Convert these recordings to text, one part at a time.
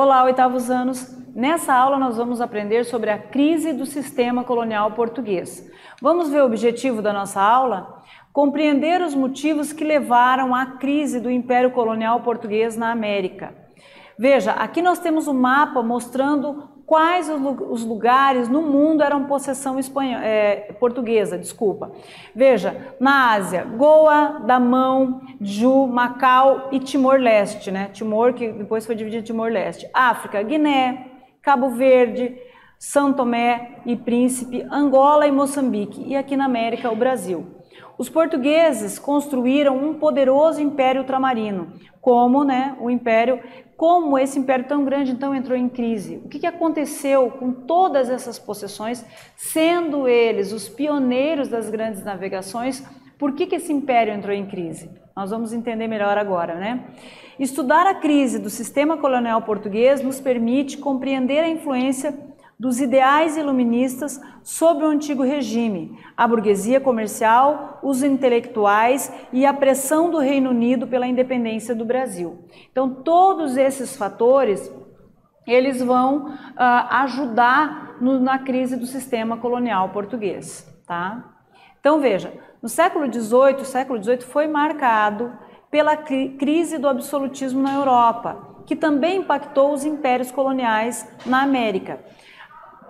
Olá, oitavos anos! Nessa aula nós vamos aprender sobre a crise do sistema colonial português. Vamos ver o objetivo da nossa aula? Compreender os motivos que levaram à crise do Império Colonial Português na América. Veja, aqui nós temos um mapa mostrando quais os lugares no mundo eram possessão portuguesa. Veja, na Ásia, Goa, Damão, Ju, Macau e Timor-Leste, né? Timor, que depois foi dividido em Timor-Leste. África, Guiné, Cabo Verde, São Tomé e Príncipe, Angola e Moçambique. E aqui na América, o Brasil. Os portugueses construíram um poderoso império ultramarino, como esse império tão grande então entrou em crise. O que aconteceu com todas essas possessões, sendo eles os pioneiros das grandes navegações? Por que esse império entrou em crise? Nós vamos entender melhor agora, né? Estudar a crise do sistema colonial português nos permite compreender a influência dos ideais iluministas sobre o antigo regime, a burguesia comercial, os intelectuais e a pressão do Reino Unido pela independência do Brasil. Então, todos esses fatores, eles vão ajudar na crise do sistema colonial português, tá? Então, veja, no século XVIII, o século XVIII foi marcado pela crise do absolutismo na Europa, que também impactou os impérios coloniais na América.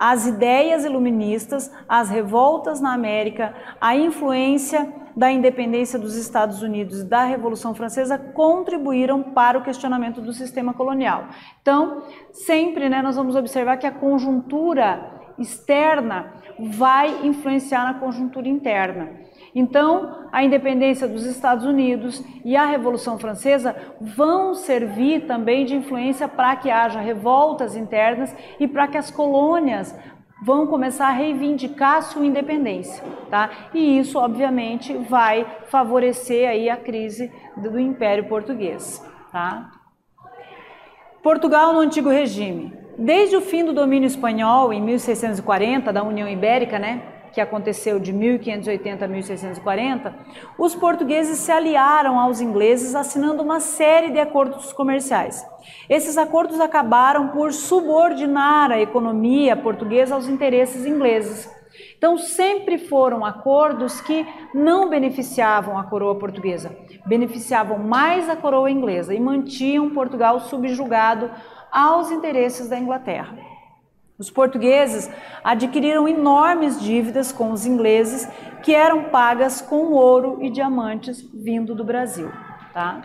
As ideias iluministas, as revoltas na América, a influência da independência dos Estados Unidos e da Revolução Francesa contribuíram para o questionamento do sistema colonial. Então, sempre nós vamos observar que a conjuntura externa vai influenciar na conjuntura interna. Então, a independência dos Estados Unidos e a Revolução Francesa vão servir também de influência para que haja revoltas internas e para que as colônias vão começar a reivindicar sua independência, tá? E isso, obviamente, vai favorecer aí a crise do Império Português, tá? Portugal no Antigo Regime. Desde o fim do domínio espanhol, em 1640, da União Ibérica, que aconteceu de 1580 a 1640, os portugueses se aliaram aos ingleses assinando uma série de acordos comerciais. Esses acordos acabaram por subordinar a economia portuguesa aos interesses ingleses. Então, sempre foram acordos que não beneficiavam a coroa portuguesa, beneficiavam mais a coroa inglesa e mantinham Portugal subjugado aos interesses da Inglaterra. Os portugueses adquiriram enormes dívidas com os ingleses, que eram pagas com ouro e diamantes vindo do Brasil, tá?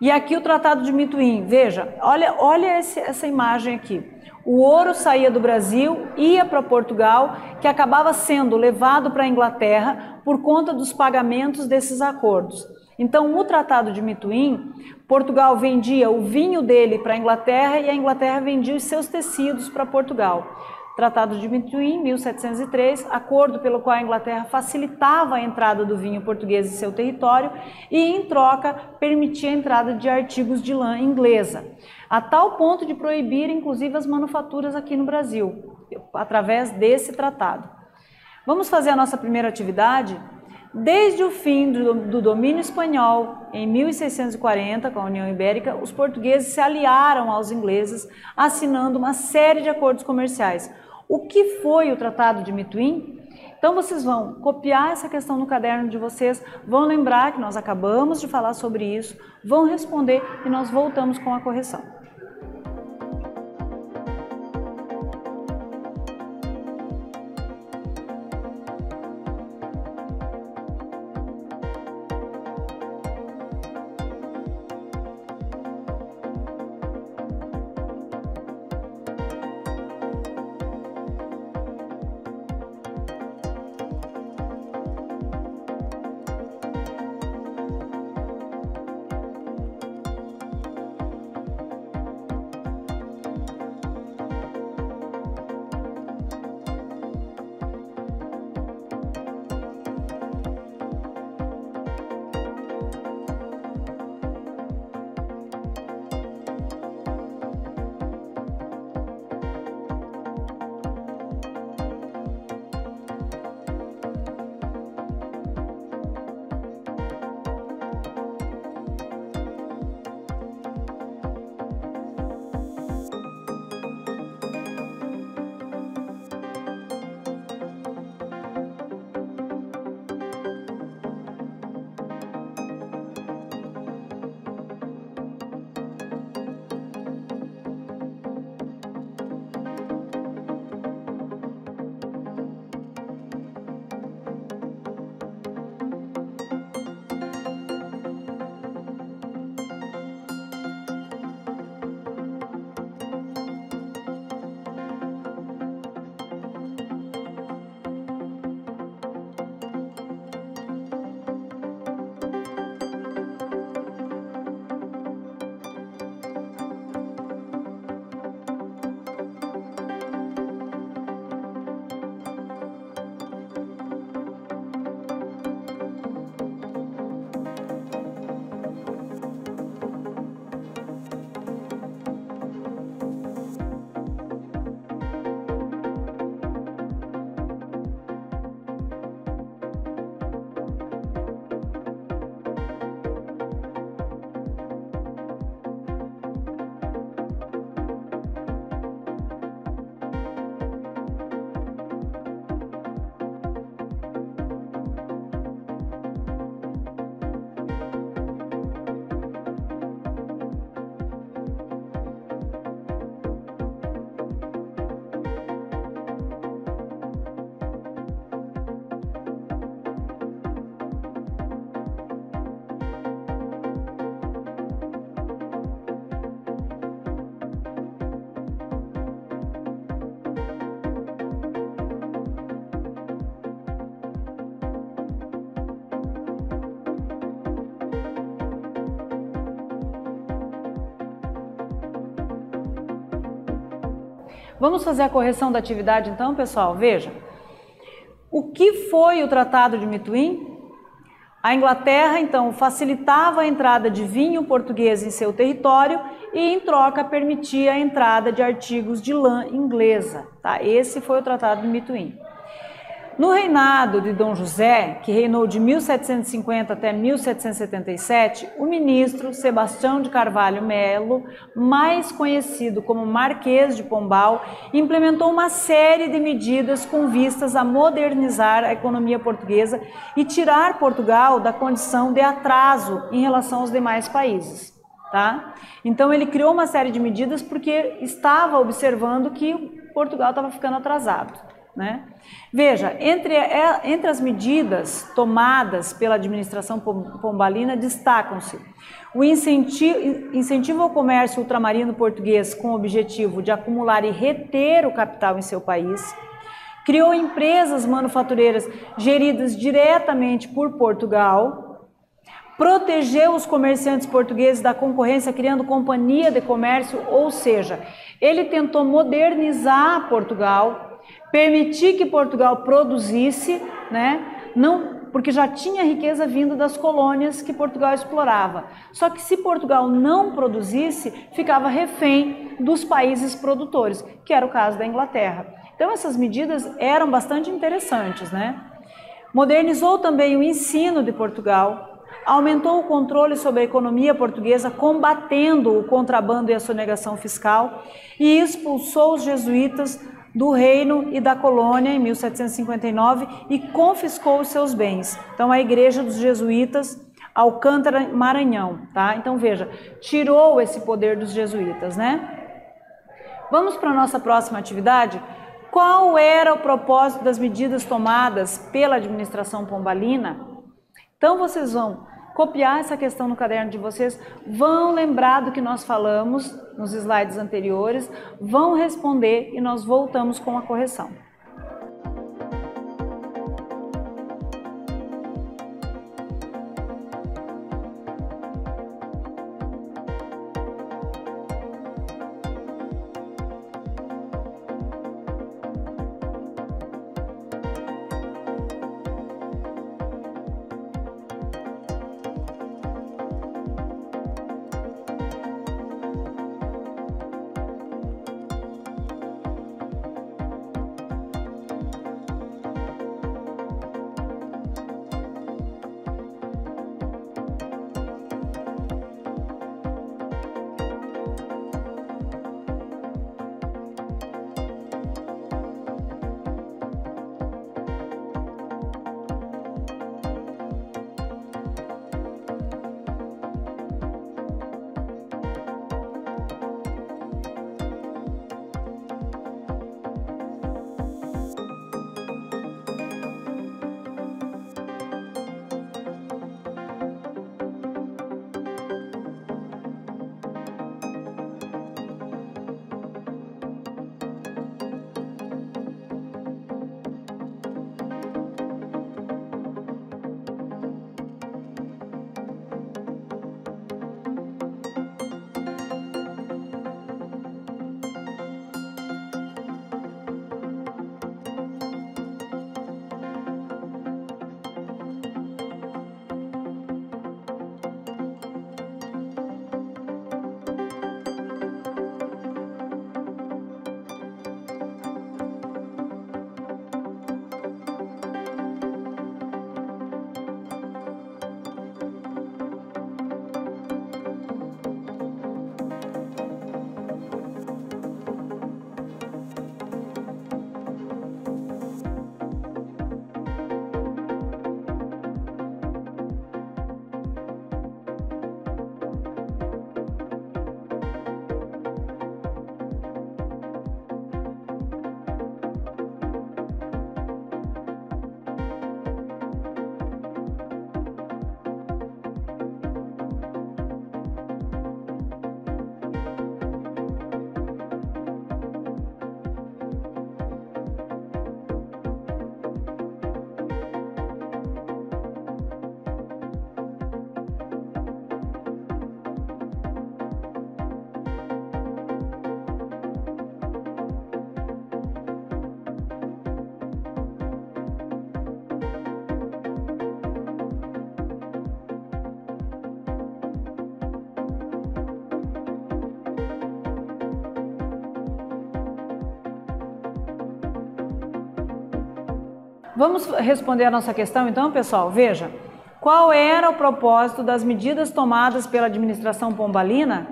E aqui o Tratado de Mituim, veja, olha essa imagem aqui. O ouro saía do Brasil, ia para Portugal, que acabava sendo levado para a Inglaterra por conta dos pagamentos desses acordos. Então, o Tratado de Mituim, Portugal vendia o vinho dele para a Inglaterra e a Inglaterra vendia os seus tecidos para Portugal. Tratado de Mituim, 1703, acordo pelo qual a Inglaterra facilitava a entrada do vinho português em seu território e, em troca, permitia a entrada de artigos de lã inglesa, a tal ponto de proibir, inclusive, as manufaturas aqui no Brasil, através desse tratado. Vamos fazer a nossa primeira atividade? Desde o fim do domínio espanhol, em 1640, com a União Ibérica, os portugueses se aliaram aos ingleses, assinando uma série de acordos comerciais. O que foi o Tratado de Mituim? Então, vocês vão copiar essa questão no caderno de vocês, vão lembrar que nós acabamos de falar sobre isso, vão responder e nós voltamos com a correção. Vamos fazer a correção da atividade então, pessoal? Veja, o que foi o Tratado de Mituim? A Inglaterra, então, facilitava a entrada de vinho português em seu território e, em troca, permitia a entrada de artigos de lã inglesa. Tá? Esse foi o Tratado de Mituim. No reinado de Dom José, que reinou de 1750 até 1777, o ministro Sebastião de Carvalho Melo, mais conhecido como Marquês de Pombal, implementou uma série de medidas com vistas a modernizar a economia portuguesa e tirar Portugal da condição de atraso em relação aos demais países. Tá? Então ele criou uma série de medidas porque estava observando que Portugal estava ficando atrasado. Né? Veja, entre as medidas tomadas pela administração pombalina destacam-se o incentivo ao comércio ultramarino português com o objetivo de acumular e reter o capital em seu país, criou empresas manufatureiras geridas diretamente por Portugal, protegeu os comerciantes portugueses da concorrência criando companhia de comércio, ou seja, ele tentou modernizar Portugal, permitir que Portugal produzisse, né? Não, porque já tinha riqueza vindo das colônias que Portugal explorava. Só que se Portugal não produzisse, ficava refém dos países produtores, que era o caso da Inglaterra. Então essas medidas eram bastante interessantes, né? Modernizou também o ensino de Portugal, aumentou o controle sobre a economia portuguesa, combatendo o contrabando e a sonegação fiscal, e expulsou os jesuítas do reino e da colônia em 1759 e confiscou os seus bens. Então a igreja dos jesuítas, Alcântara, Maranhão, tá? Então veja, tirou esse poder dos jesuítas, né? Vamos para a nossa próxima atividade. Qual era o propósito das medidas tomadas pela administração pombalina? Então vocês vão copiar essa questão no caderno de vocês, vão lembrar do que nós falamos nos slides anteriores, vão responder e nós voltamos com a correção. Vamos responder a nossa questão então, pessoal? Veja, qual era o propósito das medidas tomadas pela administração pombalina?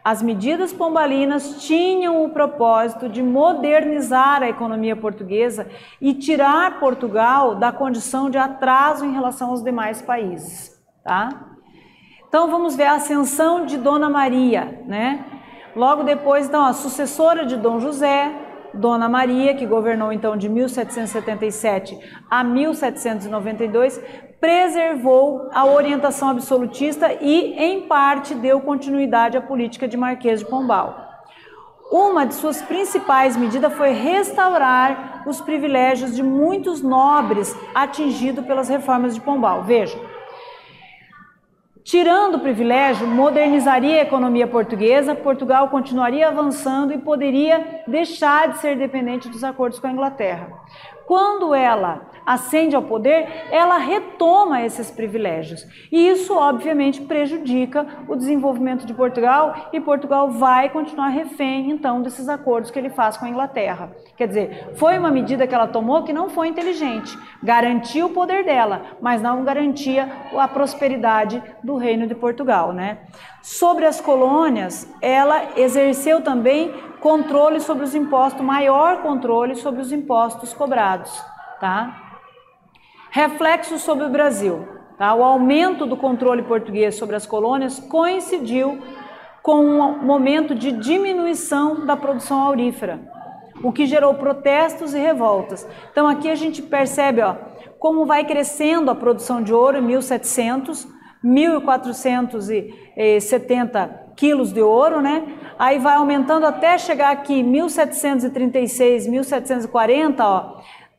As medidas pombalinas tinham o propósito de modernizar a economia portuguesa e tirar Portugal da condição de atraso em relação aos demais países, tá? Então vamos ver a ascensão de Dona Maria, né? Logo depois, então, a sucessora de Dom José, Dona Maria, que governou então de 1777 a 1792, preservou a orientação absolutista e, em parte, deu continuidade à política de Marquês de Pombal. Uma de suas principais medidas foi restaurar os privilégios de muitos nobres atingidos pelas reformas de Pombal. Veja, tirando o privilégio, modernizaria a economia portuguesa, Portugal continuaria avançando e poderia deixar de ser dependente dos acordos com a Inglaterra. Quando ela ascende ao poder, ela retoma esses privilégios. E isso, obviamente, prejudica o desenvolvimento de Portugal e Portugal vai continuar refém, então, desses acordos que ele faz com a Inglaterra. Quer dizer, foi uma medida que ela tomou que não foi inteligente. Garantia o poder dela, mas não garantia a prosperidade do Reino de Portugal, né? Sobre as colônias, ela exerceu também controle sobre os impostos, maior controle sobre os impostos cobrados, tá? Reflexo sobre o Brasil, tá? O aumento do controle português sobre as colônias coincidiu com um momento de diminuição da produção aurífera, o que gerou protestos e revoltas. Então aqui a gente percebe, ó, como vai crescendo a produção de ouro em 1700, 1.470 quilos de ouro, né? Aí vai aumentando até chegar aqui em 1736, 1740, ó,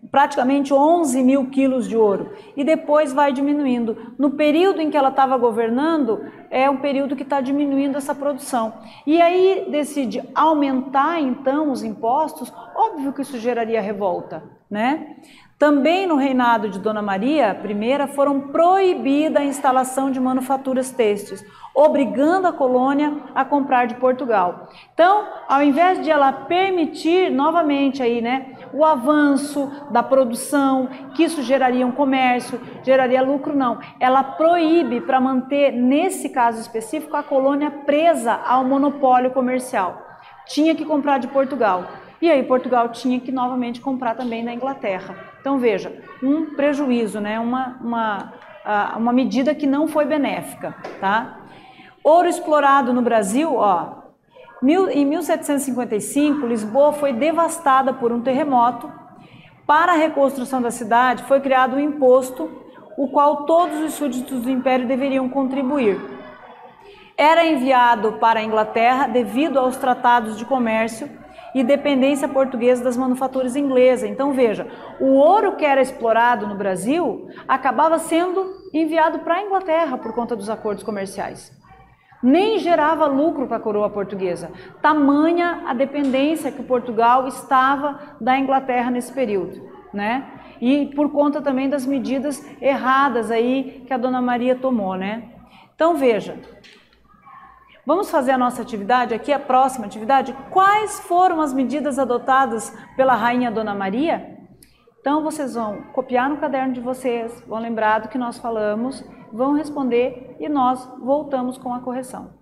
praticamente 11 mil quilos de ouro. E depois vai diminuindo. No período em que ela estava governando, é um período que está diminuindo essa produção. E aí decide aumentar, então, os impostos. Óbvio que isso geraria revolta, né? Também no reinado de Dona Maria I, foram proibida a instalação de manufaturas têxteis, obrigando a colônia a comprar de Portugal. Então, ao invés de ela permitir novamente aí, né, o avanço da produção, que isso geraria um comércio, geraria lucro, não. Ela proíbe para manter, nesse caso específico, a colônia presa ao monopólio comercial. Tinha que comprar de Portugal. E aí Portugal tinha que novamente comprar também da Inglaterra. Então veja, um prejuízo, né? uma medida que não foi benéfica, tá? Ouro explorado no Brasil, ó, em 1755, Lisboa foi devastada por um terremoto. Para a reconstrução da cidade foi criado um imposto, o qual todos os súditos do Império deveriam contribuir. Era enviado para a Inglaterra devido aos tratados de comércio e dependência portuguesa das manufaturas inglesas. Então veja, o ouro que era explorado no Brasil acabava sendo enviado para a Inglaterra por conta dos acordos comerciais. Nem gerava lucro para a coroa portuguesa. Tamanha a dependência que Portugal estava da Inglaterra nesse período, né? E por conta também das medidas erradas aí que a Dona Maria tomou, né? Então veja, vamos fazer a nossa atividade aqui, a próxima atividade. Quais foram as medidas adotadas pela Rainha Dona Maria? Então vocês vão copiar no caderno de vocês, vão lembrar do que nós falamos, vão responder e nós voltamos com a correção.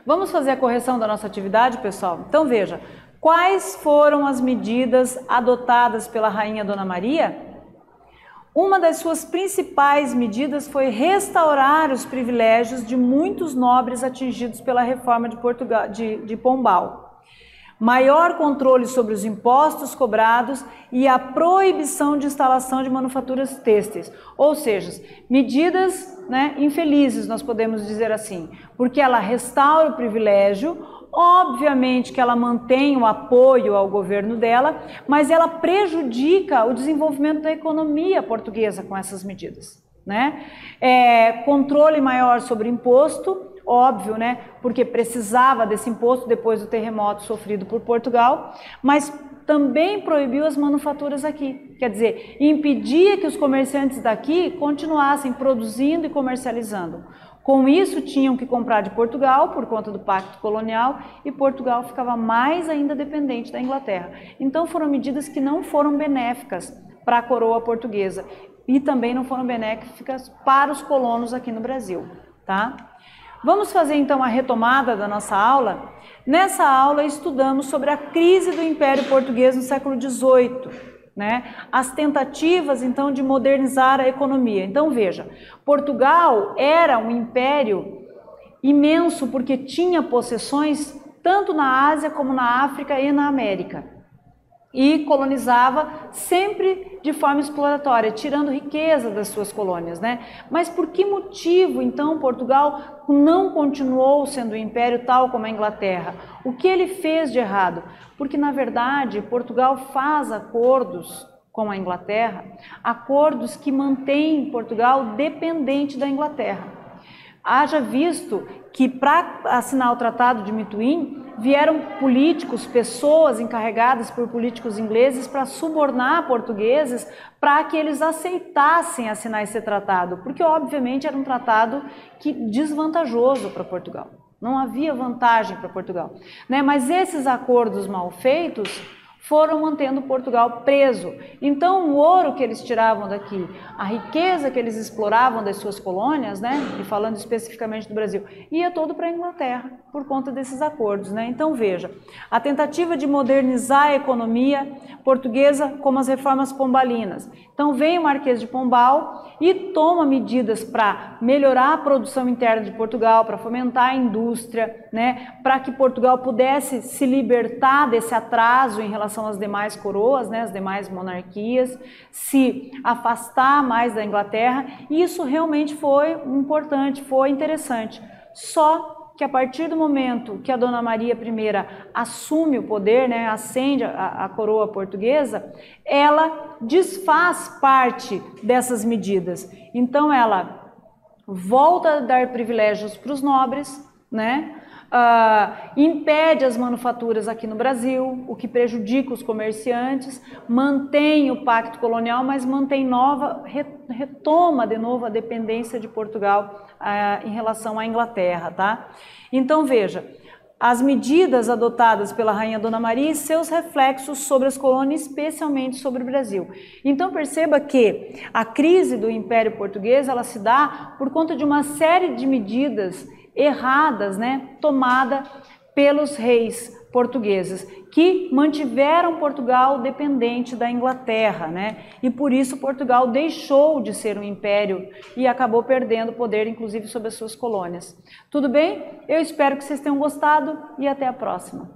Vamos fazer a correção da nossa atividade, pessoal? Então veja, quais foram as medidas adotadas pela Rainha Dona Maria? Uma das suas principais medidas foi restaurar os privilégios de muitos nobres atingidos pela reforma de Pombal. Maior controle sobre os impostos cobrados e a proibição de instalação de manufaturas têxteis, ou seja, medidas, né, infelizes, nós podemos dizer assim, porque ela restaura o privilégio, obviamente que ela mantém o apoio ao governo dela, mas ela prejudica o desenvolvimento da economia portuguesa com essas medidas, né? Controle maior sobre imposto, óbvio, né? Porque precisava desse imposto depois do terremoto sofrido por Portugal, mas também proibiu as manufaturas aqui, quer dizer, impedia que os comerciantes daqui continuassem produzindo e comercializando. Com isso, tinham que comprar de Portugal por conta do Pacto Colonial e Portugal ficava mais ainda dependente da Inglaterra. Então foram medidas que não foram benéficas para a coroa portuguesa e também não foram benéficas para os colonos aqui no Brasil, tá? Vamos fazer então a retomada da nossa aula. Nessa aula estudamos sobre a crise do Império Português no século XVIII, né? As tentativas então de modernizar a economia. Então veja, Portugal era um império imenso porque tinha possessões tanto na Ásia como na África e na América. E colonizava sempre de forma exploratória, tirando riqueza das suas colônias, né? Mas por que motivo, então, Portugal não continuou sendo um império tal como a Inglaterra? O que ele fez de errado? Porque, na verdade, Portugal faz acordos com a Inglaterra, acordos que mantêm Portugal dependente da Inglaterra. Haja visto que para assinar o Tratado de Mituim, vieram políticos, pessoas encarregadas por políticos ingleses para subornar portugueses para que eles aceitassem assinar esse tratado, porque obviamente era um tratado desvantajoso para Portugal, não havia vantagem para Portugal, né? Mas esses acordos mal feitos foram mantendo Portugal preso. Então o ouro que eles tiravam daqui, a riqueza que eles exploravam das suas colônias, né, e falando especificamente do Brasil, ia todo para a Inglaterra por conta desses acordos, né? Então veja, a tentativa de modernizar a economia portuguesa como as reformas pombalinas. Então vem o Marquês de Pombal e toma medidas para melhorar a produção interna de Portugal, para fomentar a indústria, né, para que Portugal pudesse se libertar desse atraso em relação às demais coroas, né, as demais monarquias, se afastar mais da Inglaterra, e isso realmente foi importante, foi interessante. Só que a partir do momento que a Dona Maria I assume o poder, né, ascende a coroa portuguesa, ela desfaz parte dessas medidas. Então ela volta a dar privilégios para os nobres, né? Impede as manufaturas aqui no Brasil, o que prejudica os comerciantes, mantém o pacto colonial, mas mantém retoma de novo a dependência de Portugal em relação à Inglaterra, tá? Então veja, as medidas adotadas pela Rainha Dona Maria e seus reflexos sobre as colônias, especialmente sobre o Brasil. Então perceba que a crise do Império Português, ela se dá por conta de uma série de medidas erradas, né, tomada pelos reis portugueses, que mantiveram Portugal dependente da Inglaterra, né? E por isso Portugal deixou de ser um império e acabou perdendo poder, inclusive, sobre as suas colônias. Tudo bem? Eu espero que vocês tenham gostado e até a próxima.